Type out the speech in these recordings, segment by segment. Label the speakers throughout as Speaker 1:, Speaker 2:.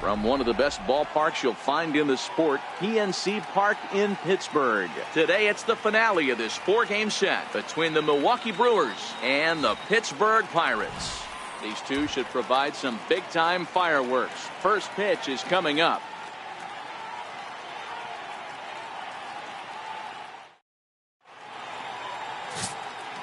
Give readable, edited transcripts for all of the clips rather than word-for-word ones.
Speaker 1: From one of the best ballparks you'll find in the sport, PNC Park in Pittsburgh. Today it's the finale of this 4-game set between the Milwaukee Brewers and the Pittsburgh Pirates. These two should provide some big-time fireworks. First pitch is coming up.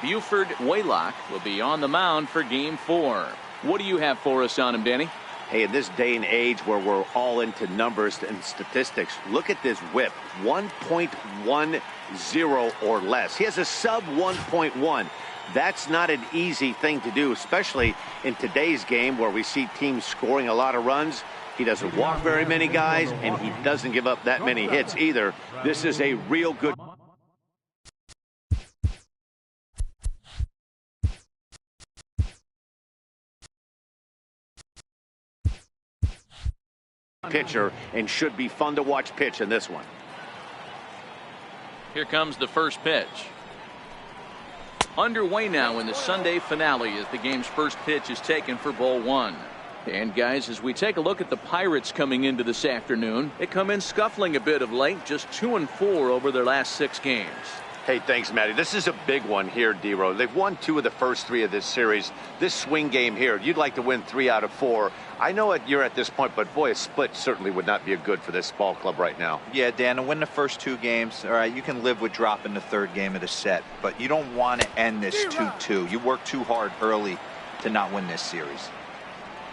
Speaker 1: Buford Waylock will be on the mound for Game 4. What do you have for us on him, Danny?
Speaker 2: Hey, in this day and age where we're all into numbers and statistics, look at this whip, 1.10 or less. He has a sub 1.1. That's not an easy thing to do, especially in today's game where we see teams scoring a lot of runs. He doesn't walk very many guys, and he doesn't give up that many hits either. This is a real good pitcher and should be fun to watch pitch in this one.
Speaker 1: Here comes the first pitch. Underway now in the Sunday finale as the game's first pitch is taken for ball 1. And guys, as we take a look at the Pirates coming into this afternoon, they come in scuffling a bit of late, just 2-4 over their last 6 games.
Speaker 2: Hey, thanks, Matty. This is a big one here, D-Row. They've won 2 of the first 3 of this series. This swing game here, you'd like to win 3 out of 4. I know you're at this point, but boy, a split certainly would not be a good for this ball club right now.
Speaker 3: Yeah, Dan, to win the first 2 games, all right, you can live with dropping the 3rd game of the set, but you don't want to end this 2-2. You work too hard early to not win this series.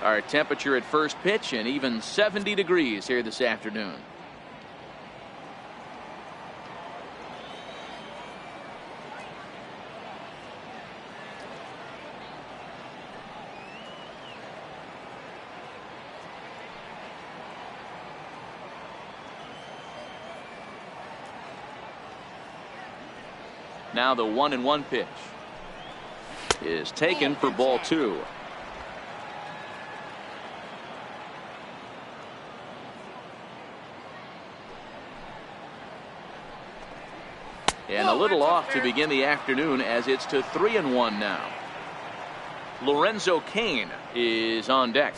Speaker 1: Our temperature at first pitch and even 70 degrees here this afternoon. Now the 1-1 pitch is taken for ball 2. And a little off to begin the afternoon as it's to 3-1 now. Lorenzo Cain is on deck.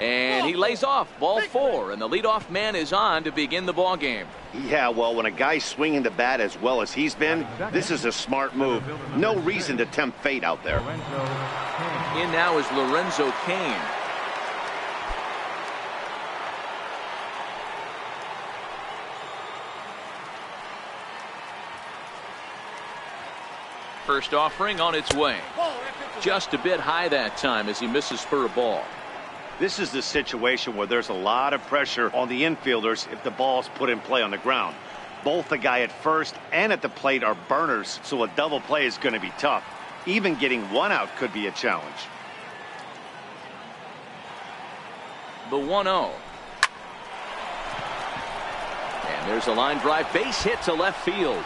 Speaker 1: And he lays off ball 4, and the leadoff man is on to begin the ball game.
Speaker 2: Yeah, well, when a guy's swinging the bat as well as he's been, this is a smart move. No reason to tempt fate out there.
Speaker 1: In now is Lorenzo Cain. First offering on its way. Just a bit high that time as he misses for a ball.
Speaker 2: This is the situation where there's a lot of pressure on the infielders if the ball's put in play on the ground. Both the guy at first and at the plate are burners, so a double play is going to be tough. Even getting 1 out could be a challenge.
Speaker 1: The 1-0. And there's a line drive base hit to left field.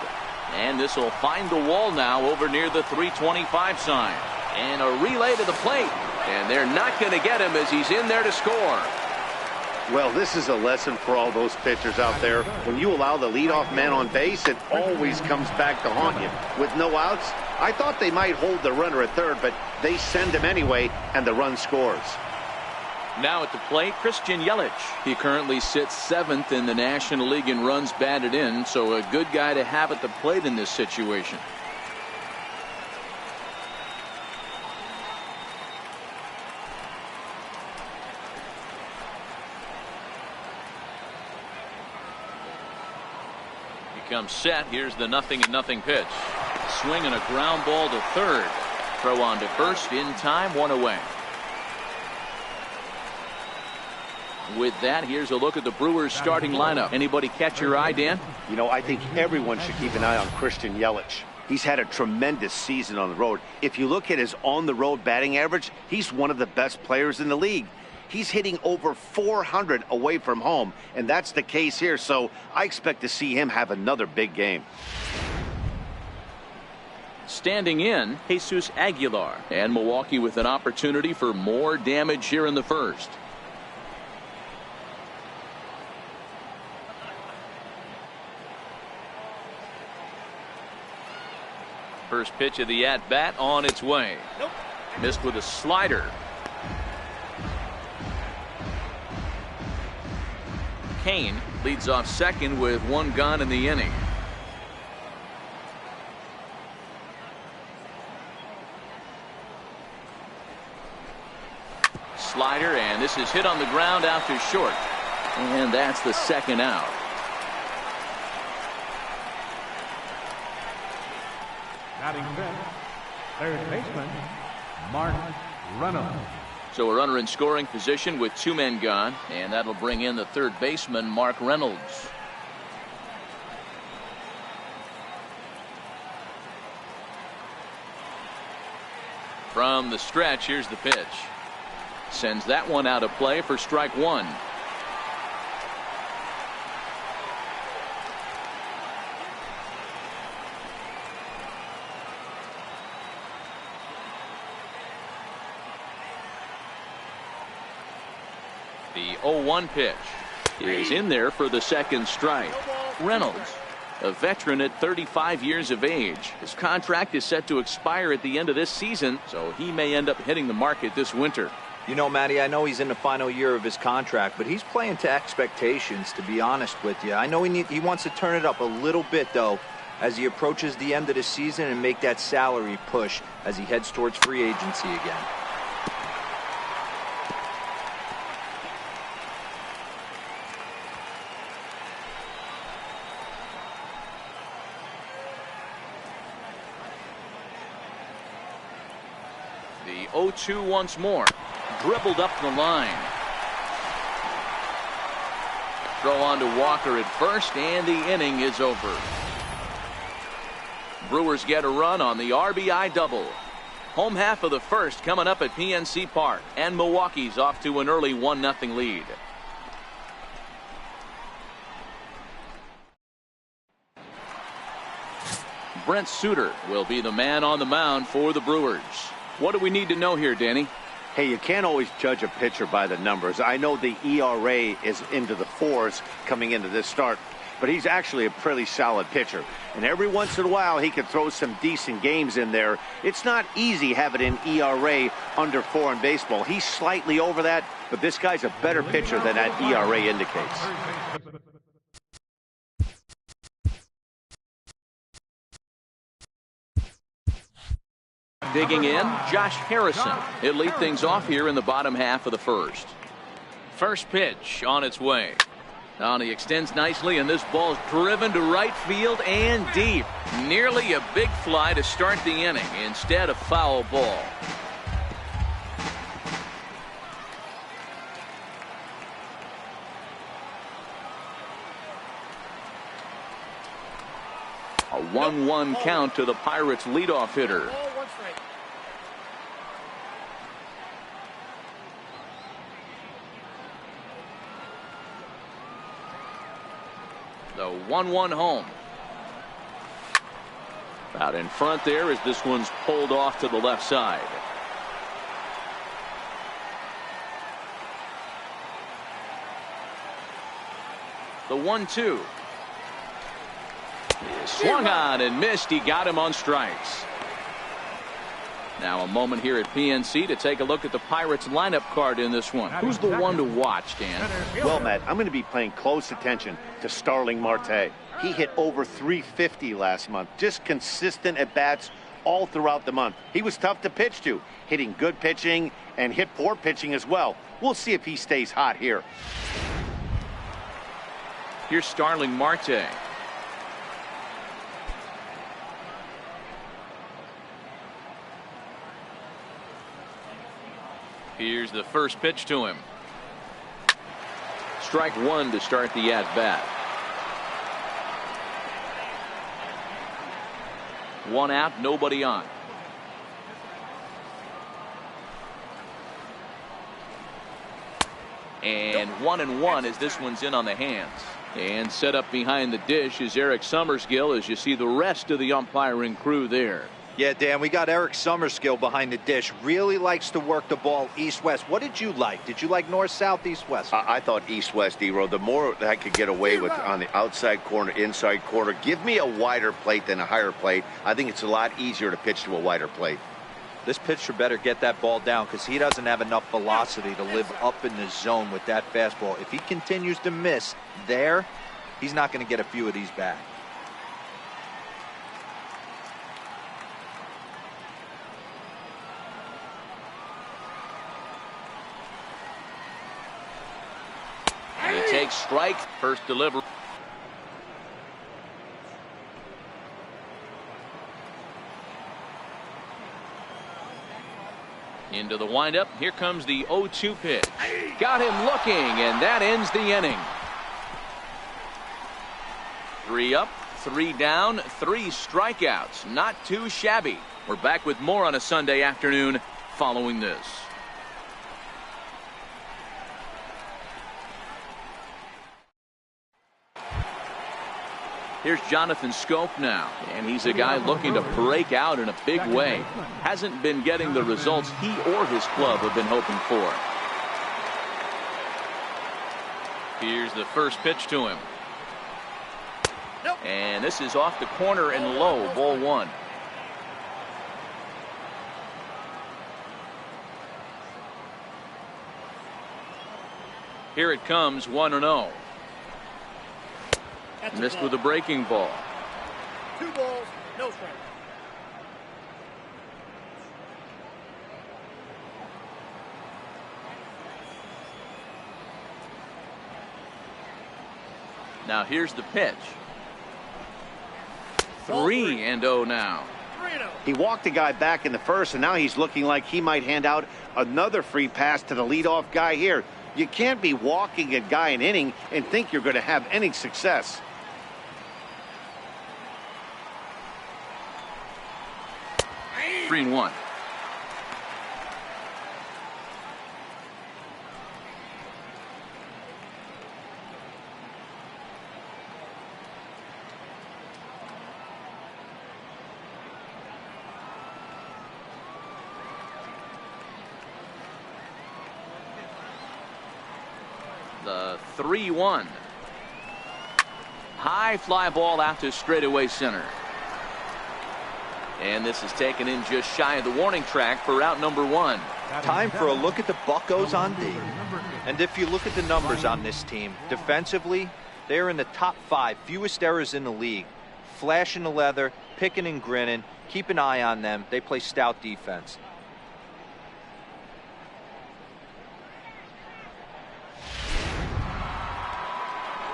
Speaker 1: And this will find the wall now over near the 325 sign. And a relay to the plate. And they're not going to get him as he's in there to score.
Speaker 2: Well, this is a lesson for all those pitchers out there. When you allow the leadoff man on base, it always comes back to haunt you. With no outs, I thought they might hold the runner at third, but they send him anyway, and the run scores.
Speaker 1: Now at the plate, Christian Yelich. He currently sits 7th in the National League in runs batted in, so a good guy to have at the plate in this situation. Comes set. Here's the 0-0 pitch. Swing and a ground ball to third. Throw on to first in time, 1 away. With that, here's a look at the Brewers starting lineup. Anybody catch your eye, Dan?
Speaker 2: You know, I think everyone should keep an eye on Christian Yelich. He's had a tremendous season on the road. If you look at his on-the-road batting average, he's one of the best players in the league. He's hitting over 400 away from home, and that's the case here, so I expect to see him have another big game.
Speaker 1: Standing in, Jesus Aguilar. And Milwaukee with an opportunity for more damage here in the first. First pitch of the at-bat on its way. Missed with a slider. Kane leads off second with one gone in the inning. Slider, and this is hit on the ground out to short. And that's the second out.
Speaker 4: Batting fifth, third baseman, Mark Reynolds.
Speaker 1: So a runner in scoring position with two men gone, and that'll bring in the third baseman, Mark Reynolds. From the stretch, here's the pitch. Sends that one out of play for strike one. The 0-1 pitch is in there for the second strike. Reynolds, a veteran at 35 years of age. His contract is set to expire at the end of this season, so he may end up hitting the market this winter.
Speaker 3: You know, Matty, I know he's in the final year of his contract, but he's playing to expectations, to be honest with you. I know he wants to turn it up a little bit, though, as he approaches the end of the season and make that salary push as he heads towards free agency again.
Speaker 1: The 0-2 once more. Dribbled up the line. Throw on to Walker at first, and the inning is over. Brewers get a run on the RBI double. Home half of the first coming up at PNC Park, and Milwaukee's off to an early 1-0 lead. Brent Suter will be the man on the mound for the Brewers. What do we need to know here, Danny?
Speaker 2: Hey, you can't always judge a pitcher by the numbers. I know the ERA is into the 4s coming into this start, but he's actually a pretty solid pitcher. And every once in a while, he can throw some decent games in there. It's not easy having an ERA under 4 in baseball. He's slightly over that, but this guy's a better pitcher than that ERA indicates.
Speaker 1: Digging in, Josh Harrison. He'll lead things off here in the bottom half of the first. First pitch on its way. Now he extends nicely, and this ball's driven to right field and deep. Nearly a big fly to start the inning. Instead, a foul ball. A 1-1 count to the Pirates' leadoff hitter. The 1-1 home. Out in front there as this one's pulled off to the left side. The 1-2. Swung on and missed. He got him on strikes. Now a moment here at PNC to take a look at the Pirates lineup card in this one. Who's the one to watch, Dan?
Speaker 2: Well, Matt, I'm going to be paying close attention to Starling Marte. He hit over 350 last month. Just consistent at bats all throughout the month. He was tough to pitch to, hitting good pitching and hit poor pitching as well. We'll see if he stays hot here.
Speaker 1: Here's Starling Marte. Here's the first pitch to him. Strike one to start the at-bat. One out, nobody on. And 1-1 as this one's in on the hands. And set up behind the dish is Eric Summersgill as you see the rest of the umpiring crew there.
Speaker 3: Yeah, Dan, we got Eric Summerskill behind the dish. Really likes to work the ball east-west. What did you like? Did you like north-south, east-west?
Speaker 2: I thought east-west, D-Row. The more I could get away with on the outside corner, inside corner, give me a wider plate than a higher plate. I think it's a lot easier to pitch to a wider plate.
Speaker 3: This pitcher better get that ball down because he doesn't have enough velocity to live up in the zone with that fastball. If he continues to miss there, he's not going to get a few of these back.
Speaker 1: And he takes strike. First delivery. Into the windup. Here comes the 0-2 pitch. Got him looking, and that ends the inning. 3 up, 3 down, 3 strikeouts. Not too shabby. We're back with more on a Sunday afternoon following this. Here's Jonathan Scope now, and he's a guy looking to break out in a big way. Hasn't been getting the results he or his club have been hoping for. Here's the first pitch to him. And this is off the corner and low, ball 1. Here it comes, 1-0. Missed with a breaking ball.
Speaker 5: 2 balls, no strike.
Speaker 1: Now here's the pitch. 3-0 now.
Speaker 5: 3-0.
Speaker 2: He walked the guy back in the first, and now he's looking like he might hand out another free pass to the leadoff guy here. You can't be walking a guy an inning and think you're going to have any success.
Speaker 1: Three and 1. The 3-1. High fly ball out to straightaway center. And this is taken in just shy of the warning track for out number 1.
Speaker 3: Time for a look at the Buccos on D. And if you look at the numbers on this team, defensively, they're in the top 5, fewest errors in the league. Flashing the leather, picking and grinning, keep an eye on them. They play stout defense.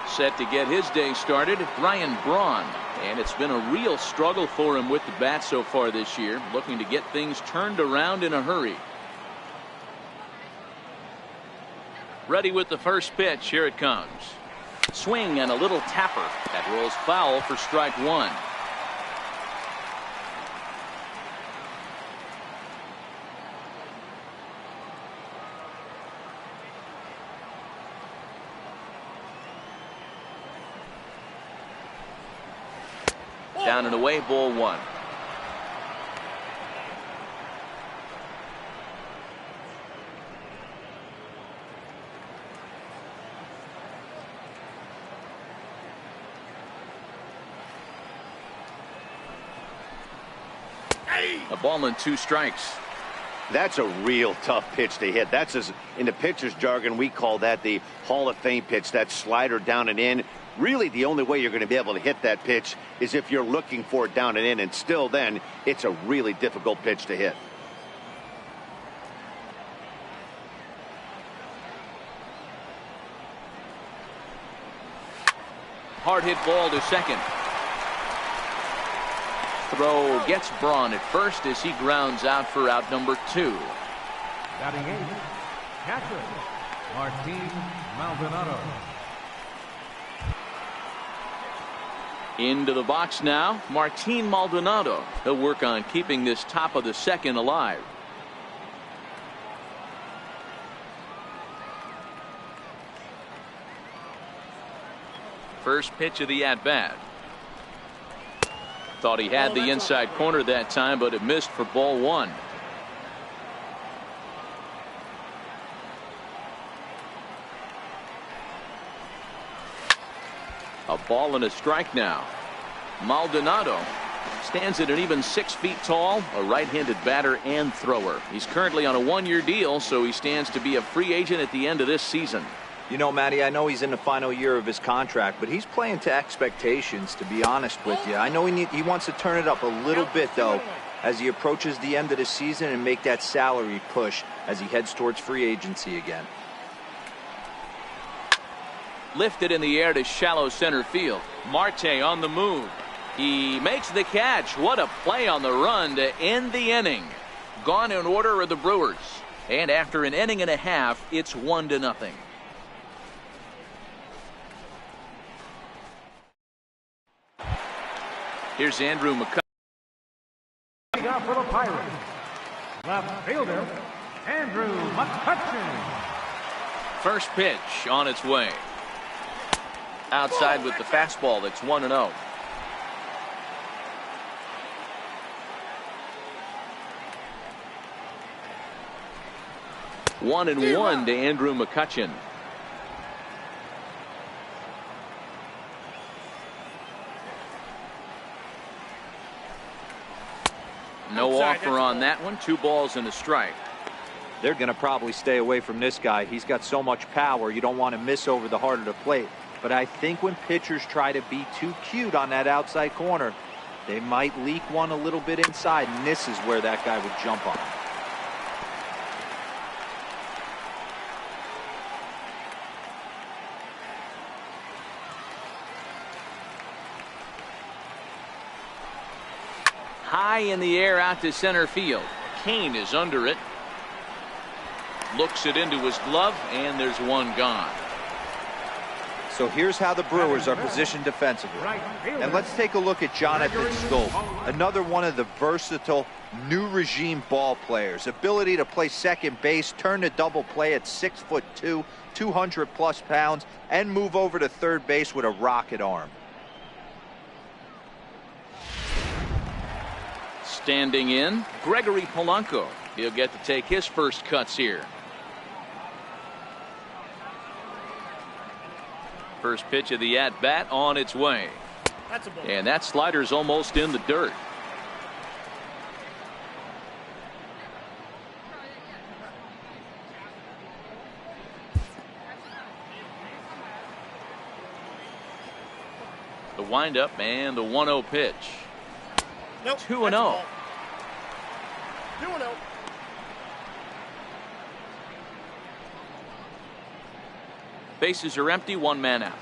Speaker 1: Set to get his day started, Brian Braun. And it's been a real struggle for him with the bat so far this year, looking to get things turned around in a hurry. Ready with the first pitch. Here it comes. Swing and a little tapper. That rolls foul for strike 1. Down and away, ball 1. A ball and 2 strikes.
Speaker 2: That's a real tough pitch to hit. That's, as in the pitcher's jargon, we call that the Hall of Fame pitch. That slider down and in. Really, the only way you're going to be able to hit that pitch is if you're looking for it down and in, and still then, it's a really difficult pitch to hit.
Speaker 1: Hard hit ball to second. Throw gets Braun at first as he grounds out for out number 2.
Speaker 4: Batting 8, catcher, Martin Maldonado.
Speaker 1: Into the box now, Martin Maldonado. He'll work on keeping this top of the second alive. First pitch of the at-bat. Thought he had the inside corner that time, but it missed for ball one. A ball and a strike now. Maldonado stands at an even 6 feet tall, a right-handed batter and thrower. He's currently on a one-year deal, so he stands to be a free agent at the end of this season.
Speaker 3: You know, Matty, I know he's in the final year of his contract, but he's playing to expectations, to be honest with you. I know he wants to turn it up a little bit, though, as he approaches the end of the season and make that salary push as he heads towards free agency again.
Speaker 1: Lifted in the air to shallow center field. Marte on the move. He makes the catch. What a play on the run to end the inning. Gone in order are the Brewers. And after an inning and a half, it's 1-0. Here's Andrew McCutcheon.
Speaker 4: Up for the Pirates, left fielder Andrew McCutcheon.
Speaker 1: First pitch on its way. Outside with the fastball. That's 1-0. One and one to Andrew McCutcheon. No offer on that one. 2 balls and a strike.
Speaker 3: They're going to probably stay away from this guy. He's got so much power. You don't want to miss over the heart of the plate. But I think when pitchers try to be too cute on that outside corner, they might leak one a little bit inside, and this is where that guy would jump on.
Speaker 1: High in the air out to center field. Kane is under it. Looks it into his glove, and there's one gone.
Speaker 3: So here's how the Brewers are positioned defensively. And let's take a look at Jonathan Schoop, another one of the versatile new regime ball players. Ability to play second base, turn to double play at 6'2", 200+ pounds, and move over to third base with a rocket arm.
Speaker 1: Standing in, Gregory Polanco. He'll get to take his first cuts here. First pitch of the at-bat on its way. And that slider's almost in the dirt. The windup and the 1-0 pitch.
Speaker 5: Nope.
Speaker 1: 2-0.
Speaker 5: 2-0.
Speaker 1: Bases are empty, 1 man out.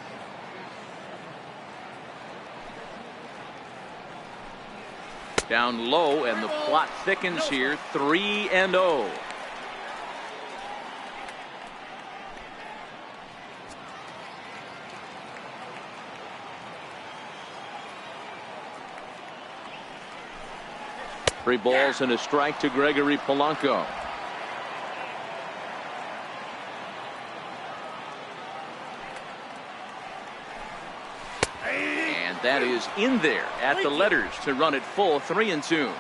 Speaker 1: Down low, and the plot thickens here. 3-0. Three balls and a strike to Gregory Polanco. And that is in there at the letters to run it full. 3-2.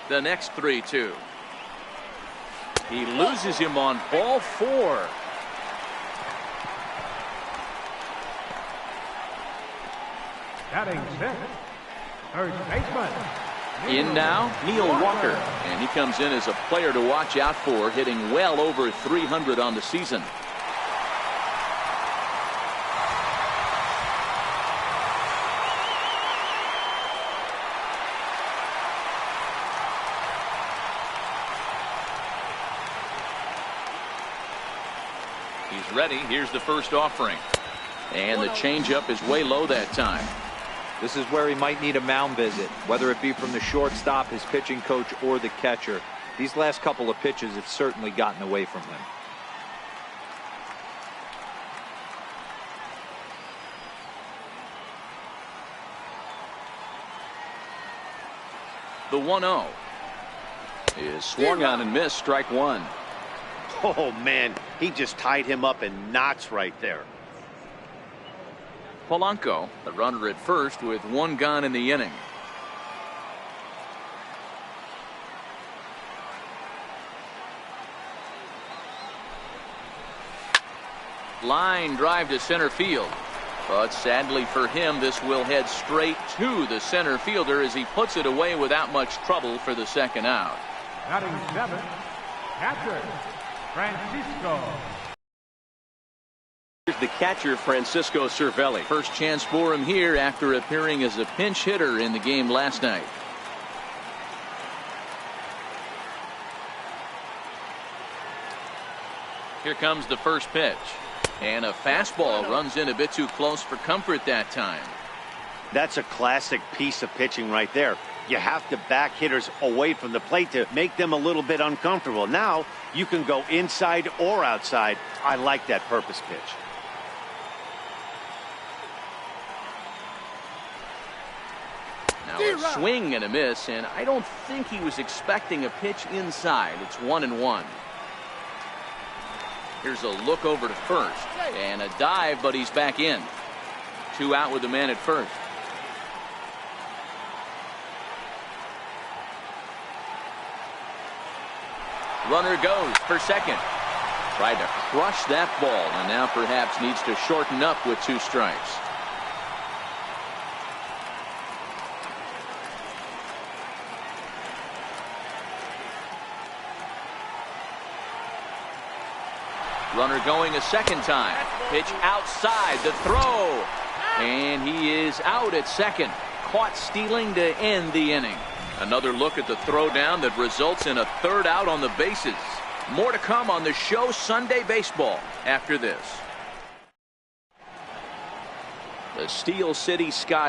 Speaker 1: The next 3-2. He loses him on ball 4.
Speaker 4: Batting 6th, third baseman.
Speaker 1: In now, Neil Walker. And he comes in as a player to watch out for, hitting well over 300 on the season. He's ready. Here's the first offering. And the changeup is way low that time.
Speaker 3: This is where he might need a mound visit, whether it be from the shortstop, his pitching coach, or the catcher. These last couple of pitches have certainly gotten away from him.
Speaker 1: The 1-0 is swung on and missed, strike one.
Speaker 2: Oh, man, he just tied him up in knots right there.
Speaker 1: Polanco, the runner at first with one gone in the inning. Line drive to center field. But sadly for him, this will head straight to the center fielder as he puts it away without much trouble for the second out.
Speaker 4: Batting seventh, catcher, Francisco.
Speaker 6: Here's the catcher, Francisco Cervelli.
Speaker 1: First chance for him here after appearing as a pinch hitter in the game last night. Here comes the first pitch. And a fastball runs in a bit too close for comfort that time.
Speaker 2: That's a classic piece of pitching right there. You have to back hitters away from the plate to make them a little bit uncomfortable. Now you can go inside or outside. I like that purpose pitch.
Speaker 1: Now a swing and a miss, and I don't think he was expecting a pitch inside. It's 1-1. Here's a look over to first and a dive, but he's back in. 2 out with the man at first. Runner goes for second. Tried to crush that ball and now perhaps needs to shorten up with 2 strikes. Runner going a second time. Pitch outside, the throw. And he is out at second. Caught stealing to end the inning. Another look at the throwdown that results in a 3rd out on the bases. More to come on the show Sunday Baseball after this. The Steel City Sky